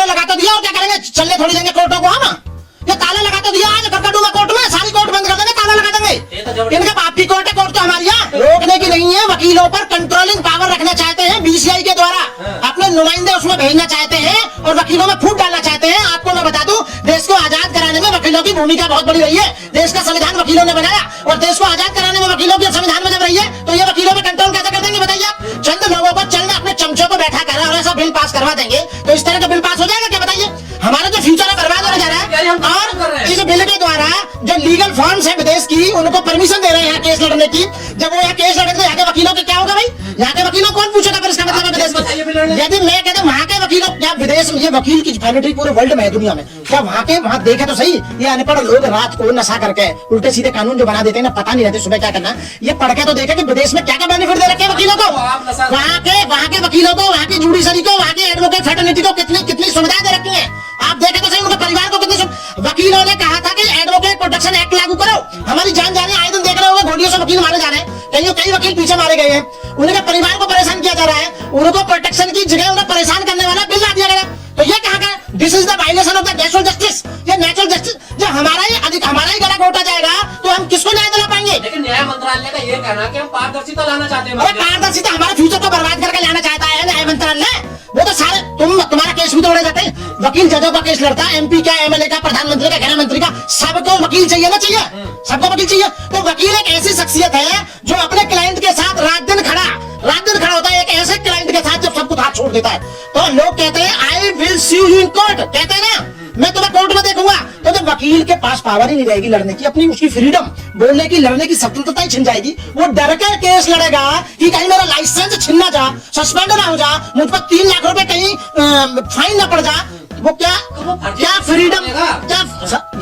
लगा तो दिया और क्या करेंगे, चलने थोड़ी देंगे कोर्टों को हम। ये ताला लगा तो दिया, आज करकटूमा कोर्ट में सारी कोर्ट बंद कर देंगे, ताला लगा देंगे। इनके बाप की कोर्ट है, कोर्ट तो हमारी है, रोकने की नहीं है। वकीलों पर कंट्रोलिंग पावर रखना चाहते हैं बीसीआई के द्वारा, अपने नुमाइंदे उसमें भेजना चाहते हैं और वकीलों में फूट डालना चाहते हैं। आपको मैं बता दूं, देश को आजाद कराने में वकीलों की भूमिका बहुत बड़ी रही है। देश का संविधान वकीलों ने बनाया और देश को आजाद कराने में वकीलों की संविधान में जब रही है तो ये वकीलों पे कंट्रोल कैसे कर देंगे बताइए आप? चंद लोगों पर चंद अपने चमचों को बैठा कर और ऐसा बिल पास करवा देंगे तो इस तरह का बिल पास हो जाएगा क्या बताइए? हमारा जो फ्यूचर है बर्बाद होने जा रहा है। और इस बिल के द्वारा जो लीगल फर्म्स है विदेश की, उनको परमिशन दे रहे हैं यहाँ केस लड़ने की। जब वो यहाँ केस लड़ेंगे तो यहाँ के वकीलों के क्या होगा भाई? यहाँ के वकीलों कौन पूछेगा फिर इसका मतलब है विदेश में? यदि मैं कहता हूँ वहाँ के वकीलों, क्या विदेश में ये वकील की फैसिलिटी पूरे वर्ल्ड में है, दुनिया में, क्या वहाँ देखे तो सही, ये अनपढ़ लोग रात को नशा करके उल्टे सीधे कानून जो बना देते हैं ना, पता नहीं रहते सुबह क्या करना, ये पढ़ के तो देखे कि विदेश में क्या क्या बेनिफिट दे रखे हैं वकीलों को, वहाँ के वकीलों को, वहाँ की जुडिशरी को, वहाँ के एडवोकेट फ्रेटर्निटी को कितनी सुविधाएं दे रखी है। आप देखें तो सही, उनके परिवार को कितनी। वकीलों ने कहा था कि एडवोकेट प्रोटेक्शन एक्ट लागू करो, हमारी जान जा रही है, आए दिन देख रहे होंगे गोलियों से वकील मारे जा रहे हैं, कई वकील पीछे मारे गए हैं, उनके परिवार को परेशान किया जा रहा है, उनको प्रोटेक्शन की जगह उन्हें परेशान करने वाला बिल ला दिया गया। तो ये कहा गया this is the violation of the natural justice. ये नेचुरल जस्टिस जब हमारा ही गला घोटा जाएगा तो हम किसको न्याय दिला पाएंगे? लेकिन न्याय मंत्रालय का ये कहना है कि हम पारदर्शिता लाना चाहते हैं। अरे पारदर्शिता हमारे फ्यूचर को बर्बाद करके लाना चाहता है न्याय मंत्रालय। वो तो सारे तुम्हारा केस भी तोड़े जाते हैं, वकील जजों का केस लड़ता है, एमपी का, एमएलए का, प्रधानमंत्री का, गृह मंत्री का, सबको वकील चाहिए ना, चाहिए सबको वकील चाहिए। तो वकील एक ऐसी शख्सियत है जो अपने क्लाइंट के साथ रात दिन खड़ा होता है, एक ऐसे क्लाइंट के साथ जब सब कुछ हाथ छोड़ देता है। तो लोग कहते हैं I will see you in court, कहते हैं ना मैं तुम्हें कोर्ट में देखूंगा। तो जब वकील के पास पावर ही नहीं रहेगी लड़ने की, अपनी उसकी फ्रीडम बोलने की, लड़ने की स्वतंत्रता ही छिन जाएगी, वो डर के केस लड़ेगा कि कहीं मेरा लाइसेंस छिन ना जा, सस्पेंड ना हो जा, मुझ पर 3 लाख रुपए कहीं फाइन ना पड़ जा। वो क्या फ्रीडम, क्या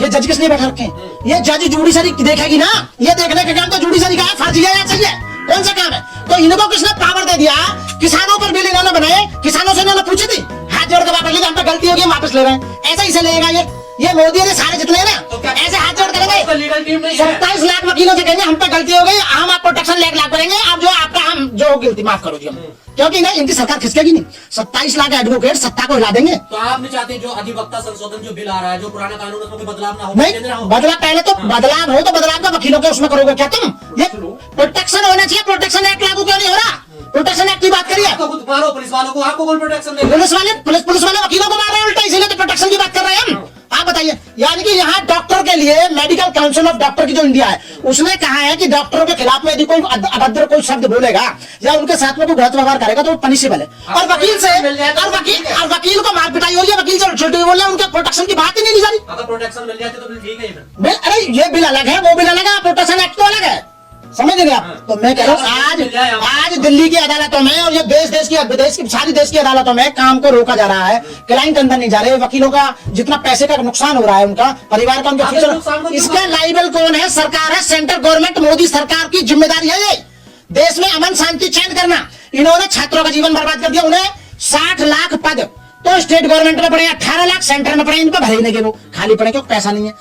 ये जज किस लिए बैठे रखे हैं? ये जज जुडिशरी देखेगी ना, ये देखने का काम तो जुडिशरी का है, फर्जी है या सही है, कौन सा काम है? तो इनको किसने पावर दे दिया? किसानों पर बिल इन्होंने बनाए, किसानों से इन्होंने पूछी थी, हाथ जोड़ के वापस ले, हम पे गलती होगी हम वापस ले रहे हैं, ऐसा ही से लेगा ये मोदी ने सारे जितने हैं ना, तो ऐसे हाथ जोड़ करेंगे। 27 लाख वकीलों से कहेंगे हम पे गलती हो गई, हम आप प्रोटेक्शन लाख करेंगे, आप जो आपका हम जो गिनती माफ करो जी हम, क्योंकि ना इनकी सरकार खिसकेगी नहीं। 27 लाख एडवोकेट सत्ता को हिला देंगे। तो आप नहीं चाहते जो अधिवक्ता संशोधन जो बिल आ रहा है, जो पुराना कानून है उसमें बदलाव ना हो? नहीं, बदलाव पहले तो बदलाव हो तो बदलाव का वकीलों के उसमें करोगे क्या तुम? ये प्रोटेक्शन होना चाहिए, प्रोटेक्शन एक्ट लागू क्यों नहीं हो रहा? प्रोटेक्शन एक्ट की बात करिए। आपको खुद मारो पुलिस वालों को, आपको कौन प्रोटेक्शन देगा? पुलिस वाले वकीलों को मार रहे हैं उल्टा, इसीलिए तो प्रोटेक्शन की बात कर रहे हैं हम। आप बताइए, यानी कि यहाँ डॉक्टर के लिए मेडिकल काउंसिल ऑफ डॉक्टर की जो इंडिया है, उसने कहा है कि डॉक्टरों के खिलाफ में यदि कोई अभद्र कोई शब्द बोलेगा या उनके साथ में कोई गलत व्यवहार करेगा तो वो पनिशेबल है। और वकील को मार पिटाई हो रही है, वकील से छोटी बोल रहे हैं, उनके प्रोटेक्शन की बात ही नहीं जा रही। अगर प्रोटेक्शन मिल जाती तो बिल ठीक है। अरे ये बिल अलग है, वो बिल अलग है, प्रोटेक्शन एक्ट तो अलग है, समझ गए आप? तो मैं कह रहा हूँ आज दिल्ली की अदालतों में और ये विदेश की सारी देश की अदालतों में काम को रोका जा रहा है, क्लाइंट अंदर नहीं जा रहे, वकीलों का जितना पैसे का नुकसान हो रहा है, उनका परिवार का, उनका फ्यूचर, इसका लाइबल कौन है? सरकार है, सेंट्रल गवर्नमेंट, मोदी सरकार की जिम्मेदारी है ये देश में अमन शांति चैन करना। इन्होंने छात्रों का जीवन बर्बाद कर दिया, उन्हें 60 लाख पद तो स्टेट गवर्नमेंट में पड़े, 18 लाख सेंटर में पड़े, इन पर भरेंगे वो खाली पड़े क्योंकि पैसा नहीं है।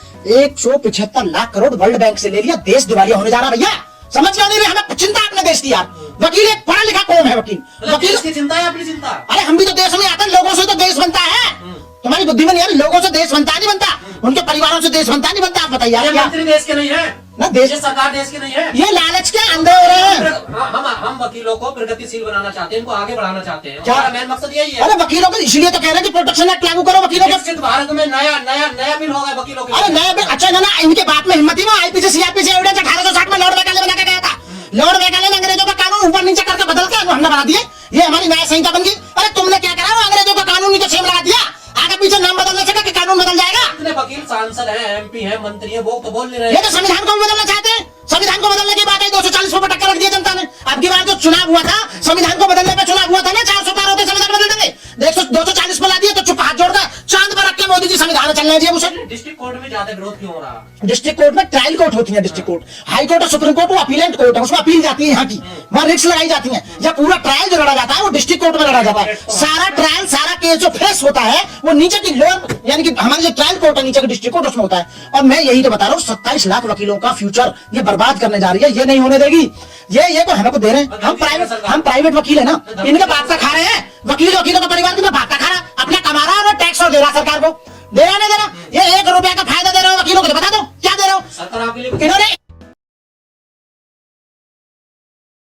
175 लाख करोड़ वर्ल्ड बैंक से ले लिया, देश दिवालिया होने जा रहा भैया, समझ क्यों नहीं रहे? हमें चिंता अपने देश की यार, वकील एक पढ़ा लिखा कौन है? वकील की चिंता है, अपनी चिंता। अरे हम भी तो देश में आते हैं, लोगों से तो देश बनता है। तुम्हारी बुद्धि में नहीं है, लोगों से देश बनता नहीं बनता, उनके परिवारों से देश बनता नहीं बनता। आप बताइए, मंत्री देश के नहीं है ना, देश सरकार देश की नहीं है, ये लालच के अंधे हो रहे हैं। हम वकीलों को प्रगतिशील बनाना चाहते हैं, इनको आगे बढ़ाना चाहते हैं, हमारा मेन मकसद यही है। अरे वकीलों को इसलिए तो कह रहे हैं कि प्रोटेक्शन एक्ट लागू करो वकीलों को। भारत में नया बिल होगा वकीलों के। अरे नया बिल? अच्छा ना, इनके बात में हिम्मत ही ना, आईपीसी सीआरपीसी एविडेंस 1860 में लॉर्ड मैकाले बना के गया था। लॉर्ड मैकाले ने अंग्रेजों का कानून ऊपर नीचे करके बदल के हमने बना दिए, ये हमारी न्याय संहिता बन गई। अरे तुमने क्या करा, अंग्रेजों का कानून नीचे सेम लगा दिया, आगे पीछे नाम बदलने से कि कानून बदल जाएगा। इतने वकील सांसद हैं, एमपी हैं, मंत्री हैं, वो तो बोल नहीं रहे। ये तो संविधान को भी बदलना चाहते हैं, संविधान को बदलने की बात है, 240 पर टक्कर रख दिया जनता ने। अब की बार जो चुनाव हुआ था, संविधान को बदलने पे चुनाव हुआ था ना, 400 पार होते संविधान बदल देंगे, 240 पर ला दिए तो चुप हाथ जोड़कर चांद पर रख के मोदी जी संविधान चलना चाहिए उसे। डिस्ट्रिक्ट कोर्ट में ज्यादा विरोध क्यों हो रहा? डिस्ट्रिक्ट कोर्ट में ट्रायल कोर्ट होती है, डिस्ट्रिक्ट कोर्ट, हाई कोर्ट और सुप्रीम कोर्ट वो अपीलेंट कोर्ट है, उसमें अपील जाती है यहाँ की, वहाँ रिट्स लगाई जाती है। जब पूरा ट्रायल जो लड़ा जाता है वो डिस्ट्रिक्ट कोर्ट में लड़ा जाता है। सारा ट्रायल, सारा केस जो फेस होता है वो नीचे की लोअर, यानी कि हमारे जो ट्रायल कोर्ट है नीचे का डिस्ट्रिक्ट कोर्ट, उसमें होता है। और मैं यही तो बता रहा हूँ, 27 लाख वकीलों का फ्यूचर ये बर्बाद करने जा रही है, ये नहीं होने देगी। ये तो हमें को दे रहे हैं, हम प्राइवेट वकील है ना, इनके बात का खा रहे हैं, वकीलों का परिवार की बात का खा रहा है, अपना कमा रहा है और टैक्स और दे मिली? किन्होंने